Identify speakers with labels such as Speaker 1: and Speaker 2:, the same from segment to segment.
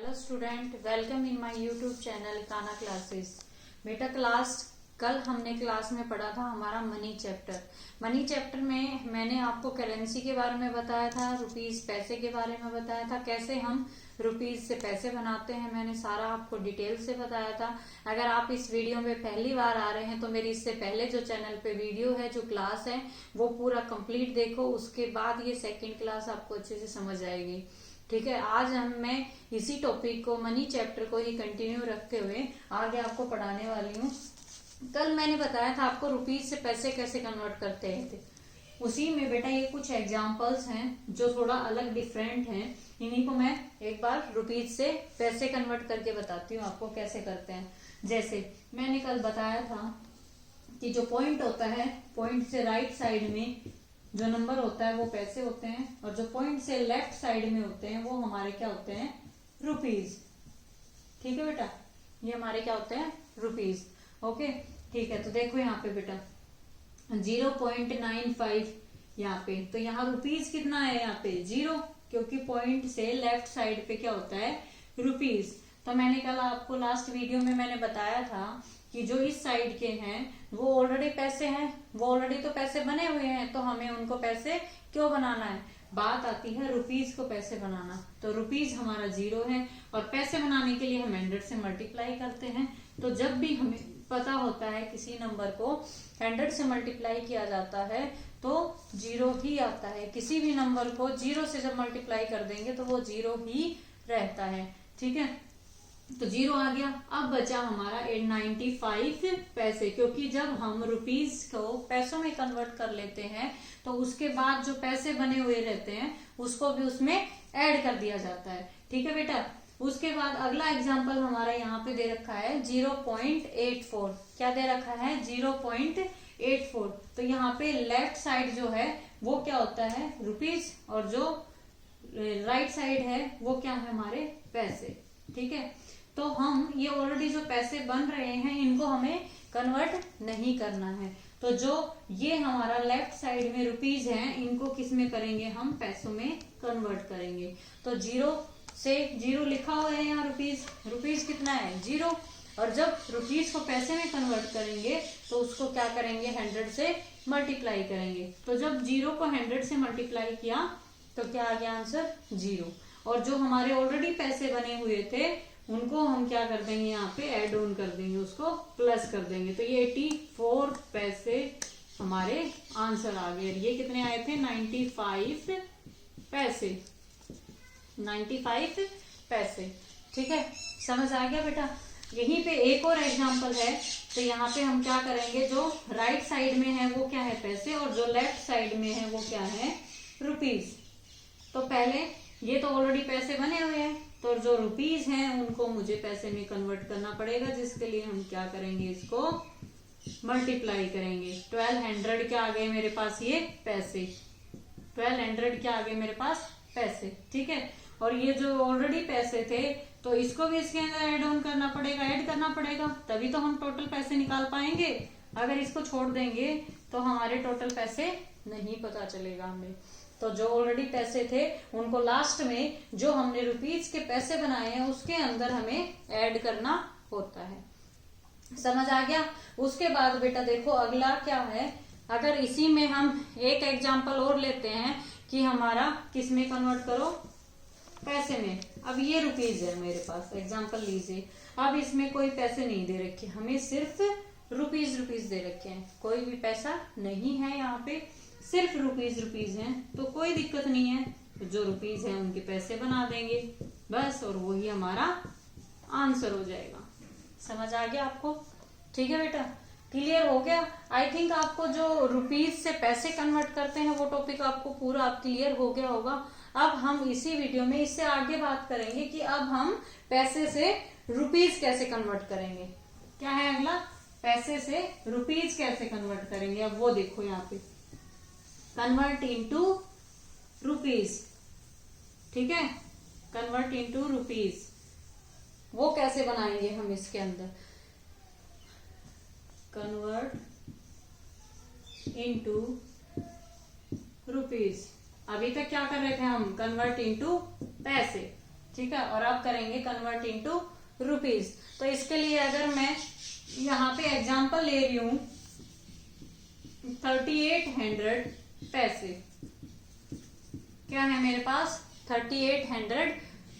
Speaker 1: Hello student, welcome in my YouTube channel काना classes. बेटा कल हमने क्लास में पढ़ा था हमारा मनी चैप्टर में मैंने आपको करेंसी के बारे में बताया था, रुपीज पैसे के बारे में बताया था, कैसे हम रुपीज से पैसे बनाते हैं। मैंने सारा आपको डिटेल से बताया था। अगर आप इस वीडियो में पहली बार आ रहे हैं तो मेरी इससे पहले जो चैनल पे वीडियो है, जो क्लास है, वो पूरा कंप्लीट देखो। उसके बाद ये सेकेंड क्लास आपको अच्छे से समझ आएगी। ठीक है, आज मैं इसी टॉपिक को, मनी चैप्टर को ही कंटिन्यू रखते हुए आगे आपको पढ़ाने वाली हूँ। कल मैंने बताया था आपको रुपीज से पैसे कैसे कन्वर्ट करते हैं। उसी में बेटा ये कुछ एग्जांपल्स हैं जो थोड़ा अलग डिफरेंट हैं। इन्हीं को मैं एक बार रुपीज से पैसे कन्वर्ट करके बताती हूँ आपको कैसे करते हैं। जैसे मैंने कल बताया था कि जो पॉइंट होता है, पॉइंट से राइट साइड में जो नंबर होता है वो पैसे होते हैं, और जो पॉइंट से लेफ्ट साइड में होते हैं वो हमारे क्या होते हैं, रुपीज। ठीक है बेटा, ये हमारे क्या होते हैं, रुपीज। ओके, ठीक है। तो देखो यहाँ पे बेटा 0.95 यहाँ पे, तो यहाँ रुपीज कितना है, यहाँ पे 0, क्योंकि पॉइंट से लेफ्ट साइड पे क्या होता है, रुपीज। तो मैंने कल आपको लास्ट वीडियो में मैंने बताया था कि जो इस साइड के हैं वो ऑलरेडी पैसे हैं, वो ऑलरेडी तो पैसे बने हुए हैं, तो हमें उनको पैसे क्यों बनाना है। बात आती है रुपीज को पैसे बनाना। तो रुपीज हमारा 0 है, और पैसे बनाने के लिए हम 100 से मल्टीप्लाई करते हैं। तो जब भी हमें पता होता है किसी नंबर को 100 से मल्टीप्लाई किया जाता है तो 0 ही आता है। किसी भी नंबर को 0 से जब मल्टीप्लाई कर देंगे तो वो 0 ही रहता है। ठीक है, तो 0 आ गया। अब बचा हमारा 95 पैसे, क्योंकि जब हम रुपीज को पैसों में कन्वर्ट कर लेते हैं तो उसके बाद जो पैसे बने हुए रहते हैं उसको भी उसमें ऐड कर दिया जाता है। ठीक है बेटा, उसके बाद अगला एग्जांपल हमारा यहाँ पे दे रखा है 0.84। क्या दे रखा है, 0.84। तो यहाँ पे लेफ्ट साइड जो है वो क्या होता है, रुपीज, और जो राइट साइड है वो क्या है, हमारे पैसे। ठीक है, तो हम ये ऑलरेडी जो पैसे बन रहे हैं इनको हमें कन्वर्ट नहीं करना है। तो जो ये हमारा लेफ्ट साइड में रुपीज है इनको किस में करेंगे, हम पैसों में कन्वर्ट करेंगे। तो 0 से 0 लिखा हुआ है यहाँ, रुपीज कितना है, 0। और जब रुपीज को पैसे में कन्वर्ट करेंगे तो उसको क्या करेंगे, 100 से मल्टीप्लाई करेंगे। तो जब 0 को 100 से मल्टीप्लाई किया तो क्या आ गया आंसर, 0। और जो हमारे ऑलरेडी पैसे बने हुए थे उनको हम क्या कर देंगे, यहाँ पे ऐड ऑन कर देंगे, उसको प्लस कर देंगे। तो ये 84 पैसे हमारे आंसर आ गए। ये कितने आए थे, 95 पैसे, 95 पैसे। ठीक है, समझ आ गया बेटा। यहीं पे एक और एग्जांपल है। तो यहाँ पे हम क्या करेंगे, जो राइट साइड में है वो क्या है, पैसे, और जो लेफ्ट साइड में है वो क्या है, रुपीज। तो पहले ये तो ऑलरेडी पैसे बने हुए हैं, तो जो रुपीज हैं उनको मुझे पैसे में कन्वर्ट करना पड़ेगा, जिसके लिए हम क्या करेंगे, इसको मल्टीप्लाई करेंगे। 1200 क्या आ गए मेरे पास, ये पैसे, 1200 क्या आ गए मेरे पास, पैसे। ठीक है, और ये जो ऑलरेडी पैसे थे तो इसको भी इसके अंदर ऐड ऑन करना पड़ेगा, ऐड करना पड़ेगा, तभी तो हम टोटल पैसे निकाल पाएंगे। अगर इसको छोड़ देंगे तो हमारे टोटल पैसे नहीं पता चलेगा हमें। तो जो ऑलरेडी पैसे थे उनको लास्ट में जो हमने रुपीज के पैसे बनाए हैं उसके अंदर हमें ऐड करना होता है। समझ आ गया। उसके बाद बेटा देखो अगला क्या है, अगर इसी में हम एक एग्जांपल और लेते हैं कि हमारा किस में कन्वर्ट करो, पैसे में। अब ये रुपीज है मेरे पास, एग्जांपल लीजिए। अब इसमें कोई पैसे नहीं दे रखे, हमें सिर्फ रुपीज दे रखे हैं, कोई भी पैसा नहीं है यहाँ पे, सिर्फ रुपीज हैं। तो कोई दिक्कत नहीं है, तो जो रुपीज है उनके पैसे बना देंगे बस, और वही हमारा आंसर हो जाएगा। समझ आ गया आपको। ठीक है बेटा, क्लियर हो गया। आई थिंक आपको जो रुपीज से पैसे कन्वर्ट करते हैं वो टॉपिक आपको पूरा क्लियर हो गया होगा। अब हम इसी वीडियो में इससे आगे बात करेंगे कि अब हम पैसे से रुपीज कैसे कन्वर्ट करेंगे। क्या है अगला, पैसे से रुपीज कैसे कन्वर्ट करेंगे। अब वो देखो यहाँ पे, कन्वर्ट इनटू रुपीज। ठीक है, कन्वर्ट इनटू रुपीज, वो कैसे बनाएंगे हम इसके अंदर, कन्वर्ट इनटू रुपीज। अभी तक क्या कर रहे थे हम, कन्वर्ट इनटू पैसे। ठीक है, और अब करेंगे कन्वर्ट इनटू रुपीज। तो इसके लिए अगर मैं यहाँ पे एग्जांपल ले रही हूं 3800 पैसे, क्या है मेरे पास 3800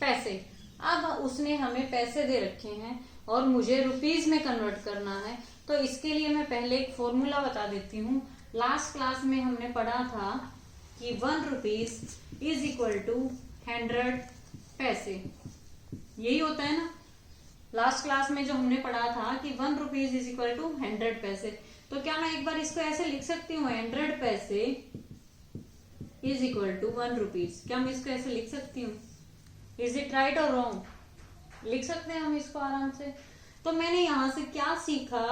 Speaker 1: पैसे। अब उसने हमें पैसे दे रखे हैं और मुझे रुपीज में कन्वर्ट करना है, तो इसके लिए मैं पहले एक फॉर्मूला बता देती हूँ। लास्ट क्लास में हमने पढ़ा था कि 1 रुपीज इज इक्वल टू 100 पैसे, यही होता है ना। लास्ट क्लास में जो हमने पढ़ा था कि 1 रुपीज इज इक्वल टू 100 पैसे, तो क्या मैं एक बार इसको ऐसे लिख सकती हूँ 100 पैसे इज इक्वल टू 1 रुपीज। क्या मैं इसको ऐसे लिख सकती हूँ? इज इट राइट और रॉन्ग? लिख सकते हैं हम इसको आराम से। तो मैंने यहां से क्या सीखा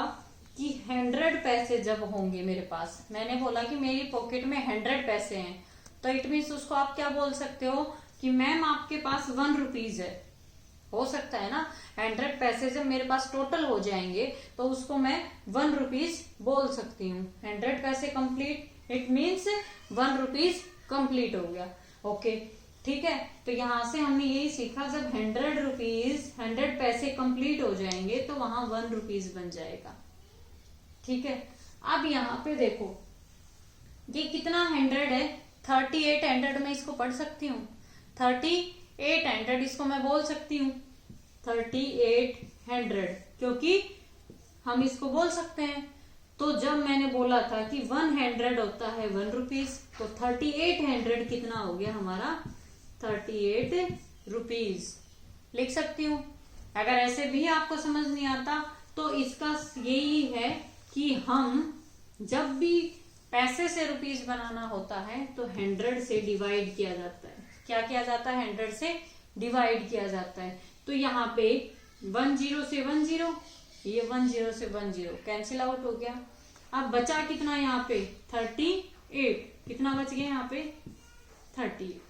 Speaker 1: कि 100 पैसे जब होंगे मेरे पास, मैंने बोला कि मेरी पॉकेट में 100 पैसे हैं, तो इट मीन्स उसको आप क्या बोल सकते हो कि मैम आपके पास 1 रुपीज है। हो सकता है ना, 100 पैसे जब मेरे पास टोटल हो जाएंगे तो उसको मैं 1 रुपीज बोल सकती हूँ। 100 पैसे complete, it means 1 rupees complete हो गया। ओके ठीक है, तो यहां से हमने यही सीखा, जब 100 रुपीज 100 पैसे कंप्लीट हो जाएंगे तो वहां 1 रुपीज बन जाएगा। ठीक है, अब यहाँ पे देखो ये कितना 100 है, 3800 में इसको पढ़ सकती हूँ, 3800 इसको मैं बोल सकती हूँ 3800, क्योंकि हम इसको बोल सकते हैं। तो जब मैंने बोला था कि 100 होता है 1 रुपीज, तो 3800 कितना हो गया हमारा 38 रुपीज लिख सकती हूँ। अगर ऐसे भी आपको समझ नहीं आता तो इसका यही है कि हम जब भी पैसे से रुपीज बनाना होता है तो 100 से डिवाइड किया जाता है। क्या किया जाता है? 100 से डिवाइड किया जाता है। तो यहाँ पे 10 से 10, ये 10 से 10 कैंसिल आउट हो गया। अब बचा कितना यहाँ पे 38, कितना बच गया यहाँ पे 38।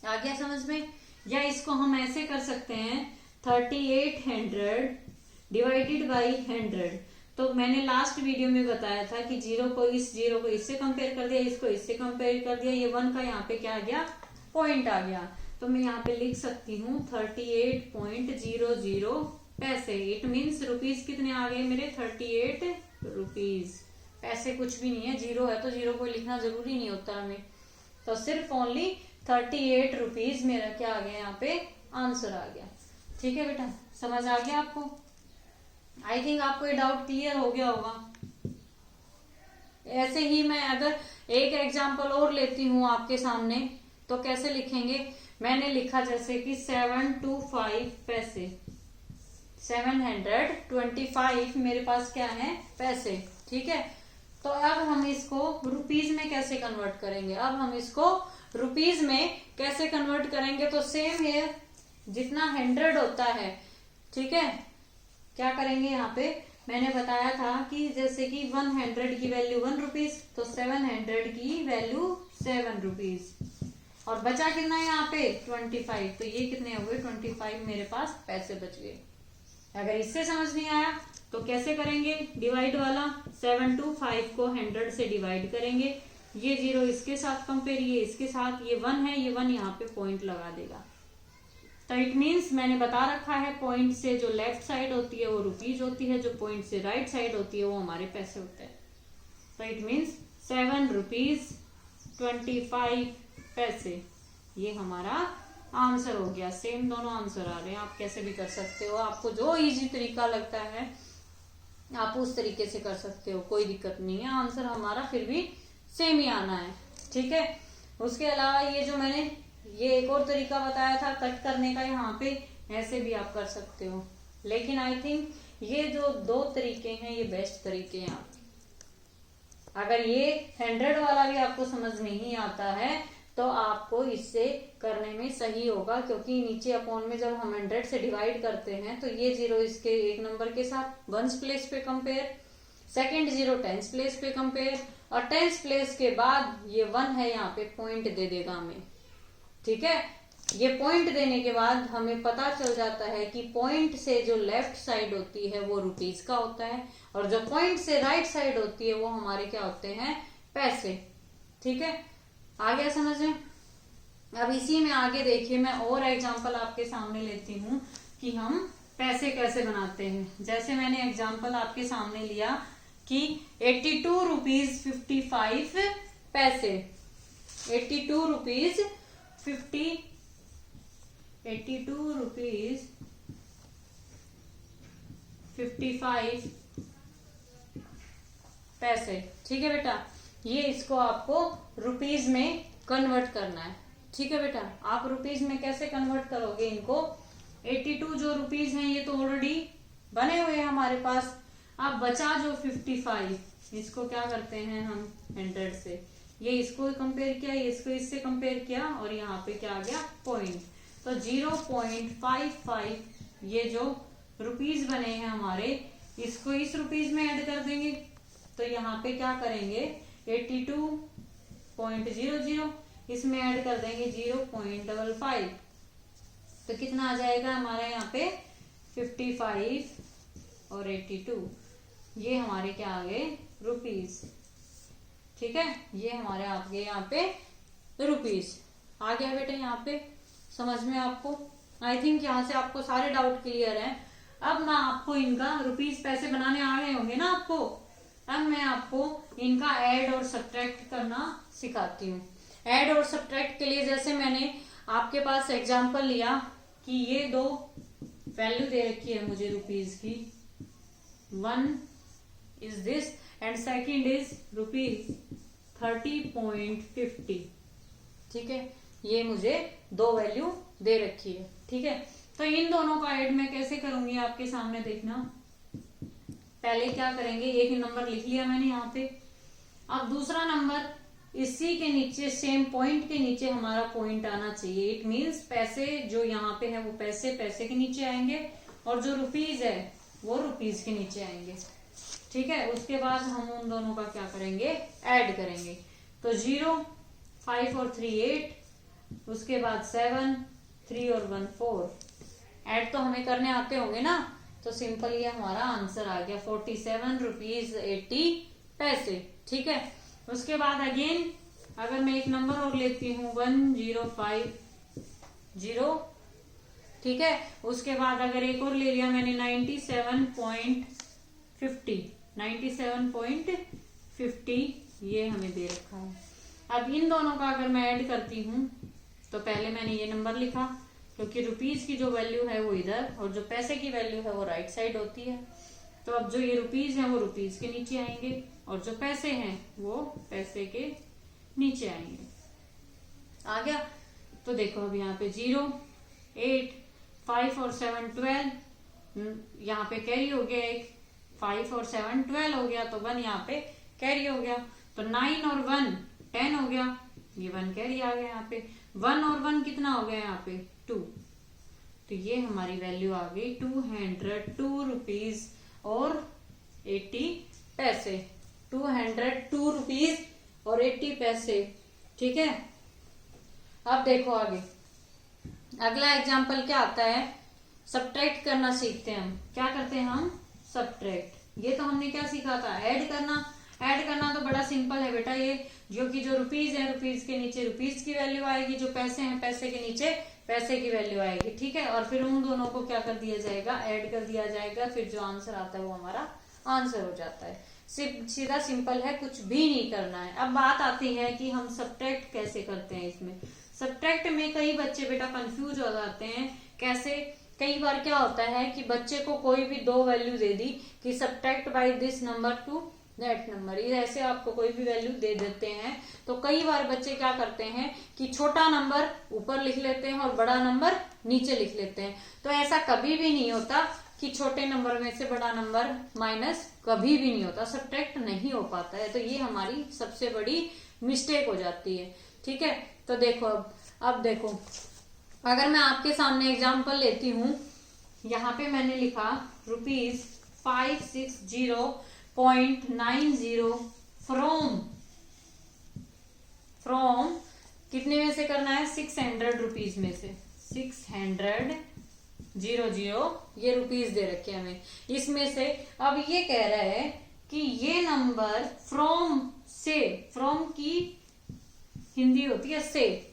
Speaker 1: आ गया समझ में? या इसको हम ऐसे कर सकते हैं 3800 डिवाइडेड बाई 100। तो मैंने लास्ट वीडियो में बताया था कि जीरो को इससे कंपेयर कर दिया, इसको इससे कंपेयर कर दिया, ये 1 का यहाँ पे क्या आ गया पॉइंट आ गया। तो मैं यहाँ पे लिख सकती हूँ 38.00 पैसे। इट मीन्स रुपीज कितने आ गए मेरे 38 रुपीज। पैसे कुछ भी नहीं है, जीरो है तो जीरो को लिखना जरूरी नहीं होता हमें, तो सिर्फ ओनली 38 रुपीज मेरा क्या आ गया यहाँ पे आंसर आ गया। ठीक है बेटा, समझ आ गया आपको? आई थिंक आपको ये डाउट क्लियर हो गया होगा। ऐसे ही मैं अगर एक एग्जांपल और लेती हूँ आपके सामने, तो कैसे लिखेंगे? मैंने लिखा जैसे कि 725 पैसे, 725 मेरे पास क्या है पैसे। ठीक है, तो अब हम इसको रुपीज में कैसे कन्वर्ट करेंगे? अब हम इसको रुपीज में कैसे कन्वर्ट करेंगे? तो सेम है, जितना 100 होता है, ठीक है, क्या करेंगे यहाँ पे मैंने बताया था कि जैसे कि 100 की वैल्यू 1 रुपीज, तो 700 की वैल्यू 7 रुपीज, और बचा कितना है यहाँ पे 25, तो ये कितने हो गए 25 मेरे पास पैसे बच गए। अगर इससे समझ नहीं आया तो कैसे करेंगे? डिवाइड वाला 725 को 100 से डिवाइड करेंगे, ये 0 इसके साथ कंपेयर, ये इसके साथ, ये 1 है, ये 1 यहाँ पे पॉइंट लगा देगा। तो इट मीन्स मैंने बता रखा है पॉइंट से जो लेफ्ट साइड होती है वो रुपीज होती है, जो पॉइंट से राइट साइड होती है वो हमारे पैसे होते हैं। तो इट मीन्स 7 रुपीज 25 पैसे, ये हमारा आंसर हो गया। सेम दोनों आंसर आ रहे हैं, आप कैसे भी कर सकते हो, आपको जो इजी तरीका लगता है आप उस तरीके से कर सकते हो, कोई दिक्कत नहीं है। आंसर हमारा फिर भी सेम ही आना है। ठीक है, उसके अलावा ये जो मैंने ये एक और तरीका बताया था कट करने का, यहाँ पे ऐसे भी आप कर सकते हो, लेकिन आई थिंक ये जो 2 तरीके हैं ये बेस्ट तरीके हैं। अगर ये 100 वाला भी आपको समझ नहीं आता है तो आपको इससे करने में सही होगा, क्योंकि नीचे अपॉन में जब हम 100 से डिवाइड करते हैं तो ये 0 इसके एक नंबर के साथ 1s प्लेस पे कंपेयर, सेकंड 0 10s प्लेस पे कंपेयर, और 10s प्लेस के बाद ये 1 है यहाँ पे पॉइंट दे देगा हमें। ठीक है, ये पॉइंट देने के बाद हमें पता चल जाता है कि पॉइंट से जो लेफ्ट साइड होती है वो रुपीज का होता है, और जो पॉइंट से राइट साइड होती है वो हमारे क्या होते हैं पैसे। ठीक है, आ गया समझ में? अब इसी में आगे देखिए, मैं और एग्जांपल आपके सामने लेती हूँ कि हम पैसे कैसे बनाते हैं। जैसे मैंने एग्जांपल आपके सामने लिया कि 82 रुपीज 55 पैसे, 82 रुपीज 55 पैसे। ठीक है बेटा, ये इसको आपको रुपीज में कन्वर्ट करना है। ठीक है बेटा, आप रुपीज में कैसे कन्वर्ट करोगे इनको? 82 जो रुपीज हैं ये तो ऑलरेडी बने हुए हैं हमारे पास। अब बचा जो 55, इसको क्या करते हैं हम 100 से, ये इसको कंपेयर किया, ये इसको इससे कंपेयर किया, और यहाँ पे क्या आ गया पॉइंट, तो 0.55 ये जो रुपीज बने हैं हमारे, इसको इस रुपीज में ऐड कर देंगे। तो यहाँ पे क्या करेंगे 82.00 इसमें ऐड कर देंगे 0.55, तो कितना आ जाएगा हमारे यहाँ पे 55 और 82, ये हमारे क्या आ गए रुपीज। ठीक है, ये हमारे आपके यहाँ पे रुपीज आ गया बेटा। यहाँ पे समझ में आपको, आई थिंक यहाँ से आपको सारे डाउट क्लियर हैं। अब मैं आपको इनका रुपीज पैसे बनाने आ गए होंगे ना आपको, अब मैं आपको इनका ऐड और सब्ट्रैक्ट करना सिखाती हूँ। ऐड और सब्ट्रैक्ट के लिए जैसे मैंने आपके पास एग्जांपल लिया कि ये दो वैल्यू दे रखी है मुझे रुपीज की, 1 is this and second is rupees 30.50। ठीक है, ये मुझे दो वैल्यू दे रखी है। ठीक है, तो इन दोनों का ऐड मैं कैसे करूंगी आपके सामने देखना। पहले क्या करेंगे, एक नंबर लिख लिया मैंने यहाँ पे। अब दूसरा नंबर इसी के नीचे, सेम पॉइंट के नीचे हमारा पॉइंट आना चाहिए। इट मीन्स पैसे जो यहाँ पे है वो पैसे के नीचे आएंगे, और जो रुपीज है वो रुपीज के नीचे आएंगे। ठीक है, उसके बाद हम उन दोनों का क्या करेंगे ऐड करेंगे। तो 0, 5 और 3 8, उसके बाद 7, 3 और 1 4। ऐड तो हमें करने आते होंगे ना, तो सिंपल ये हमारा आंसर आ गया 47 रुपीज 80 पैसे। ठीक है, उसके बाद अगेन अगर मैं एक नंबर और लेती हूँ 1050। ठीक है, उसके बाद अगर एक और ले लिया मैंने 97.50, ये हमें दे रखा है। अब इन दोनों का अगर मैं ऐड करती हूँ, तो पहले मैंने ये नंबर लिखा, क्योंकि रुपीज की जो वैल्यू है वो इधर, और जो पैसे की वैल्यू है वो राइट साइड होती है। तो अब जो ये रुपीज है वो रुपीज के नीचे आएंगे, और जो पैसे हैं वो पैसे के नीचे आएंगे। आ गया? तो देखो अब यहाँ पे 0, 8, 5 और 7 12, यहाँ पे कैरी हो गया एक, 5 और 7 12 हो गया, तो 1 यहाँ पे कैरी हो गया। तो 9 और 1 10 हो गया, ये 1 कैरी आ गया यहाँ पे। 1 और 1 कितना हो गया यहाँ पे 2, तो ये हमारी वैल्यू आ गई 202 रुपीज और 80 पैसे। 202 रुपीज और 80 पैसे। ठीक है, अब देखो आगे अगला एग्जाम्पल क्या आता है, सब्ट्रैक्ट करना सीखते हैं हम। क्या करते हैं हम सब्ट्रैक्ट। ये तो हमने क्या सीखा था, ऐड करना। ऐड करना तो बड़ा सिंपल है बेटा, ये जो रुपीज है रुपीज के नीचे रुपीज की वैल्यू आएगी, जो पैसे हैं पैसे के नीचे पैसे की वैल्यू आएगी। ठीक है, और फिर उन दोनों को क्या कर दिया जाएगा, ऐड कर दिया जाएगा, फिर जो आंसर आता है वो हमारा आंसर हो जाता है। सीधा सिंपल है, कुछ भी नहीं करना है। अब बात आती है कि हम सब्ट्रैक्ट कैसे करते हैं। इसमें सब्ट्रैक्ट में कई बच्चे बेटा कंफ्यूज हो जाते हैं। कैसे, कई बार क्या होता है कि बच्चे को कोई भी दो वैल्यू दे दी कि subtract by this number to that number, ऐसे आपको कोई भी वैल्यू दे देते हैं, तो कई बार बच्चे क्या करते हैं कि छोटा नंबर ऊपर लिख लेते हैं और बड़ा नंबर नीचे लिख लेते हैं। तो ऐसा कभी भी नहीं होता कि छोटे नंबर में से बड़ा नंबर माइनस, कभी भी नहीं होता, सब्ट्रैक्ट नहीं हो पाता है। तो ये हमारी सबसे बड़ी मिस्टेक हो जाती है। ठीक है, तो देखो अब देखो अगर मैं आपके सामने एग्जांपल लेती हूँ, यहाँ पे मैंने लिखा रुपीज 560.90 फ्रॉम कितने में से करना है, 600 रुपीज में से, 600 ये रुपीज दे रखे हमें इसमें से। अब ये कह रहा है कि ये नंबर फ्रॉम से, फ्रॉम की हिंदी होती है से,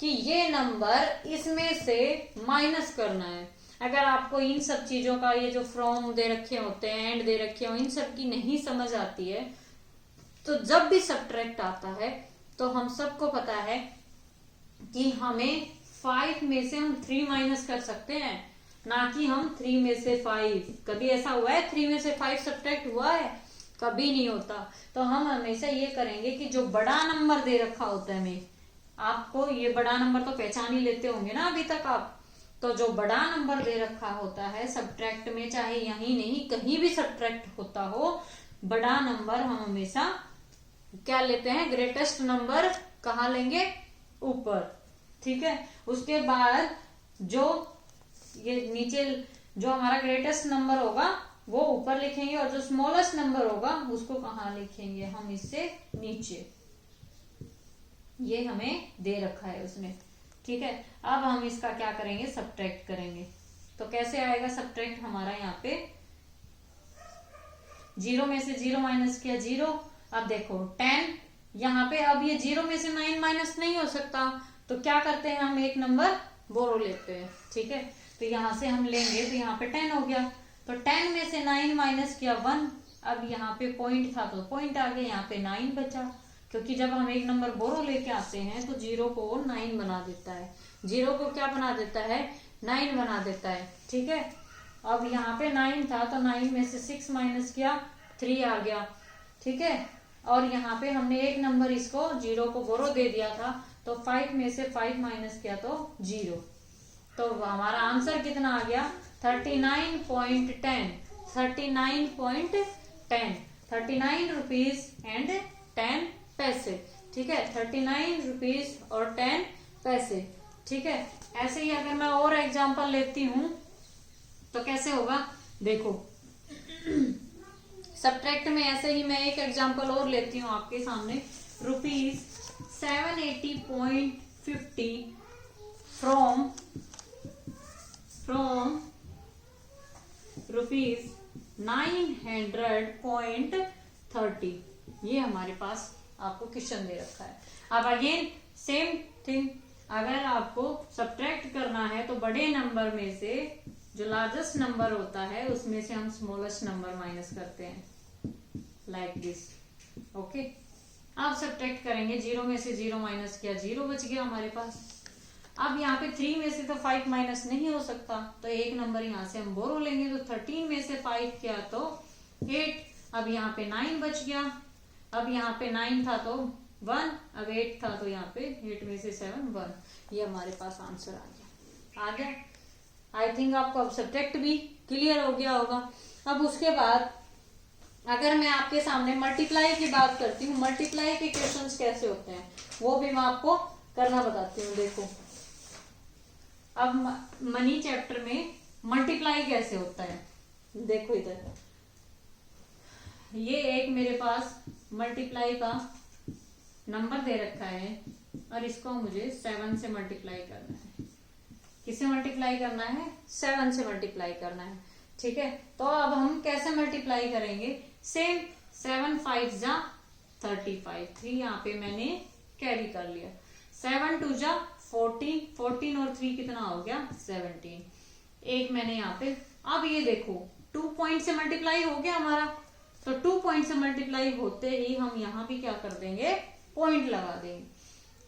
Speaker 1: कि ये नंबर इसमें से माइनस करना है। अगर आपको इन सब चीजों का, ये जो फ्रॉम दे रखे होते हैं, एंड दे रखे हो, इन सब की नहीं समझ आती है, तो जब भी सब्ट्रैक्ट आता है तो हम सबको पता है कि हमें 5 में से हम 3 माइनस कर सकते हैं, ना कि हम 3 में से 5। कभी ऐसा हुआ है 3 में से 5 सब्ट्रैक्ट हुआ है? कभी नहीं होता। तो हम हमेशा ये करेंगे कि जो बड़ा नंबर दे रखा होता है, हमें, आपको ये बड़ा नंबर तो पहचान ही लेते होंगे ना अभी तक आप, तो जो बड़ा नंबर दे रखा होता है सब्ट्रैक्ट में, चाहे यहीं नहीं कहीं भी सब्ट्रैक्ट होता हो, बड़ा नंबर हम हमेशा क्या लेते हैं, ग्रेटेस्ट नंबर कहाँ लेंगे, ऊपर। ठीक है, उसके बाद जो ये नीचे जो हमारा ग्रेटेस्ट नंबर होगा वो ऊपर लिखेंगे, और जो स्मॉलेस्ट नंबर होगा उसको कहाँ लिखेंगे हम, इससे नीचे। ये हमें दे रखा है उसने। ठीक है, अब हम इसका क्या करेंगे, सब्ट्रैक्ट करेंगे। तो कैसे आएगा सब्ट्रैक्ट हमारा, यहाँ पे 0 में से 0 माइनस किया 0। अब देखो 10, यहाँ पे अब ये 0 में से 9 माइनस नहीं हो सकता, तो क्या करते हैं हम, एक नंबर बोरो लेते हैं। ठीक है, तो यहां से हम लेंगे, तो यहाँ पे 10 हो गया, तो 10 में से 9 माइनस किया 1। अब यहाँ पे पॉइंट था तो पॉइंट आ गया, यहाँ पे 9 बचा, क्योंकि जब हम एक नंबर बोरो लेके आते हैं तो 0 को 9 बना देता है, 0 को क्या बना देता है, 9 बना देता है। ठीक है, अब यहाँ पे 9 था तो 9 में से 6 माइनस किया 3 आ गया। ठीक है, और यहाँ पे हमने एक नंबर इसको 0 को बोरो दे दिया था, तो 5 में से 5 माइनस किया तो 0। तो हमारा आंसर कितना आ गया, 39.10, 39.10, 39 रुपीज एंड 10 पैसे। ठीक है, 39 रुपीज और 10 पैसे। ठीक है, ऐसे ही अगर मैं और एग्जांपल लेती हूं तो कैसे होगा, देखो सब्ट्रैक्ट में ऐसे ही मैं एक एग्जांपल और लेती हूँ आपके सामने। ₹780.50 फ्रॉम ₹900.30। ये हमारे पास आपको क्वेश्चन दे रखा है। अब अगेन सेम थिंग, अगर आपको सब्ट्रैक्ट करना है तो बड़े नंबर में से जो लार्जेस्ट नंबर होता है उसमें से हम स्मॉलेस्ट नंबर माइनस करते हैं, लाइक दिस। ओके, अब सब्ट्रैक्ट करेंगे, 0 में से 0 माइनस किया 0 बच गया हमारे पास। अब यहाँ पे 3 में से तो 5 माइनस नहीं हो सकता, तो एक नंबर यहाँ से हम बोरो लेंगे, तो 13 में से 5 किया तो 8। अब यहाँ पे 9 बच गया, अब यहाँ पे 9 था तो 1, अब 8 था तो यहाँ पे 8 में से 7 1। ये हमारे पास आंसर आ गया। आई थिंक आपको अब सब्ट्रैक्ट भी क्लियर हो गया होगा। अब उसके बाद अगर मैं आपके सामने मल्टीप्लाई की बात करती हूँ, मल्टीप्लाई के क्वेश्चंस कैसे होते हैं वो भी मैं आपको करना बताती हूँ। देखो, अब मनी चैप्टर में मल्टीप्लाई कैसे होता है, देखो इधर ये एक मेरे पास मल्टीप्लाई का नंबर दे रखा है और इसको मुझे 7 से मल्टीप्लाई करना है। किसे मल्टीप्लाई करना है, 7 से मल्टीप्लाई करना है। ठीक है, तो अब हम कैसे मल्टीप्लाई करेंगे, सेम 7 5 जा 35, 3 यहाँ पे मैंने कैरी कर लिया, 7 2 जा 14, 14 और 3 कितना हो गया 17, एक मैंने यहाँ पे। अब ये देखो 2 पॉइंट से मल्टीप्लाई हो गया हमारा, तो 2 पॉइंट से मल्टीप्लाई होते ही हम यहाँ भी क्या कर देंगे, पॉइंट लगा देंगे,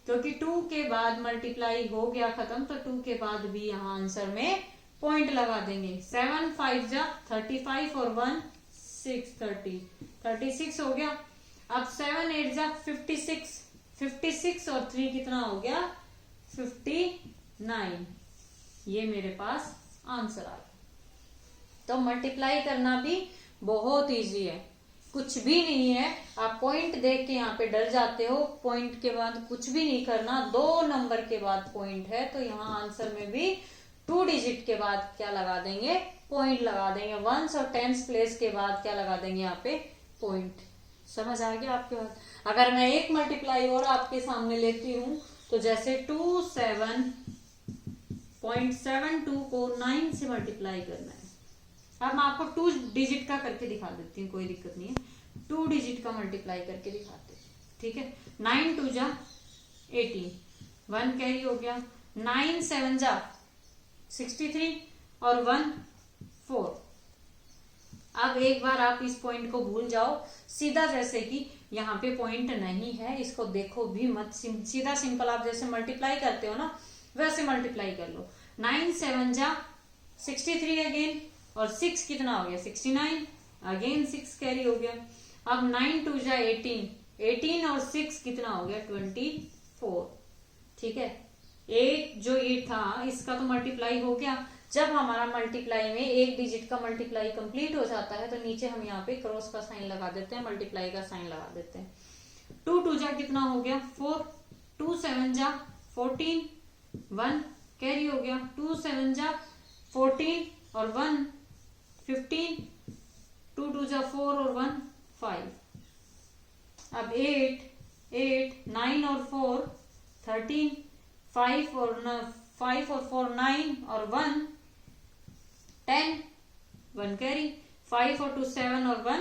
Speaker 1: क्योंकि 2 के बाद मल्टीप्लाई हो गया खत्म, तो 2 के बाद भी यहाँ आंसर में पॉइंट लगा देंगे। 7 5 जा 35 और 1 6 30, 36 हो गया। अब 7 8 जा 56, 56 और 3 कितना हो गया 59। ये मेरे पास आंसर आ गया। तो मल्टीप्लाई करना भी बहुत इजी है, कुछ भी नहीं है। आप पॉइंट देख के यहाँ पे डर जाते हो, पॉइंट के बाद कुछ भी नहीं करना, 2 नंबर के बाद पॉइंट है, तो यहाँ आंसर में भी 2 डिजिट के बाद क्या लगा देंगे, पॉइंट लगा देंगे। 1s और 10s प्लेस के बाद क्या लगा देंगे यहाँ पे, पॉइंट। समझ आ गया आपके बात। अगर मैं एक मल्टीप्लाई और आपके सामने लेती हूँ, तो जैसे 27.72 को 9 से मल्टीप्लाई करना है। अब मैं आपको 2 डिजिट का करके दिखा देती हूँ, कोई दिक्कत नहीं है, 2 डिजिट का मल्टीप्लाई करके दिखाते हैं। ठीक है, 9 2 जा 18, 1 कैरी हो गया। 9 7 जा 63 और 1 4। अब एक बार आप इस पॉइंट को भूल जाओ, सीधा जैसे कि यहाँ पे पॉइंट नहीं है, इसको देखो भी मत, सीधा सिंपल आप जैसे मल्टीप्लाई करते हो ना वैसे मल्टीप्लाई कर लो। 9 7 जा 63 अगेन, और 6 कितना हो गया 69, अगेन 6 कैरी हो गया। अब 9 2 जा 18, 18 और 6 कितना हो गया 24। ठीक है, एक जो ये था इसका तो मल्टीप्लाई हो गया। जब हमारा मल्टीप्लाई में एक डिजिट का मल्टीप्लाई कंप्लीट हो जाता है तो नीचे हम यहाँ पे क्रॉस का साइन लगा देते हैं, मल्टीप्लाई का साइन लगा देते हैं। 2 2 जा कितना हो गया 4, 2 7 जा 14, 1 कैरी हो गया। 2 7 जा 14 और 1 15, 2 2 जा 4 और 1 5। अब 8 9 और 4 13, 5 और 4 9 और 1 10, 1 कैरी, 5 और 2 7 और 1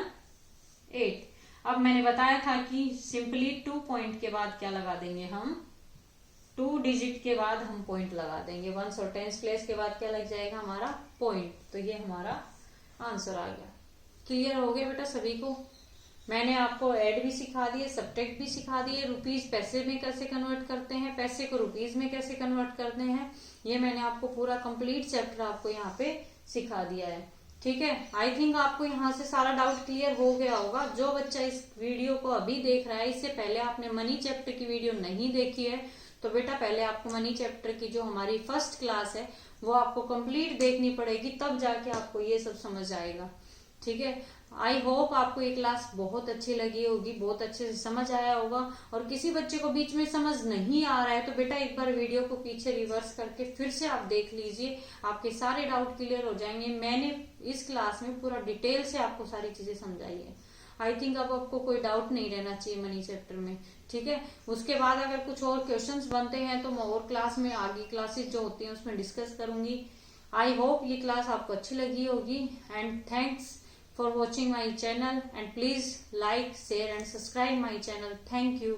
Speaker 1: 8। अब मैंने बताया था कि सिंपली 2 पॉइंट के बाद क्या लगा देंगे हम, 2 डिजिट के बाद हम पॉइंट लगा देंगे। 1 और 10 प्लेस के बाद क्या लग जाएगा हमारा पॉइंट। तो ये हमारा आंसर आ गया। क्लियर हो गया बेटा सभी को? मैंने आपको ऐड भी सिखा दिए, सब्ट्रैक्ट भी सिखा दिए, रुपीज पैसे में कैसे कन्वर्ट करते हैं, पैसे को रुपीज में कैसे कन्वर्ट करते हैं, ये मैंने आपको पूरा कंप्लीट चैप्टर आपको यहाँ पे सिखा दिया है। ठीक है, आई थिंक आपको यहाँ से सारा डाउट क्लियर हो गया होगा। जो बच्चा इस वीडियो को अभी देख रहा है, इससे पहले आपने मनी चैप्टर की वीडियो नहीं देखी है तो बेटा पहले आपको मनी चैप्टर की जो हमारी फर्स्ट क्लास है वो आपको कंप्लीट देखनी पड़ेगी, तब जाके आपको ये सब समझ आएगा। ठीक है, आई होप आपको ये क्लास बहुत अच्छी लगी होगी, बहुत अच्छे से समझ आया होगा। और किसी बच्चे को बीच में समझ नहीं आ रहा है तो बेटा एक बार वीडियो को पीछे रिवर्स करके फिर से आप देख लीजिए, आपके सारे डाउट क्लियर हो जाएंगे। मैंने इस क्लास में पूरा डिटेल से आपको सारी चीजें समझाई है। आई थिंक अब आपको कोई डाउट नहीं रहना चाहिए मनी चैप्टर में। ठीक है, उसके बाद अगर कुछ और क्वेश्चंस बनते हैं तो मैं और क्लास में आगे क्लासेस जो होती हैं उसमें डिस्कस करूंगी। आई होप ये क्लास आपको अच्छी लगी होगी and thanks for watching my channel and please like, share and subscribe my channel. Thank you.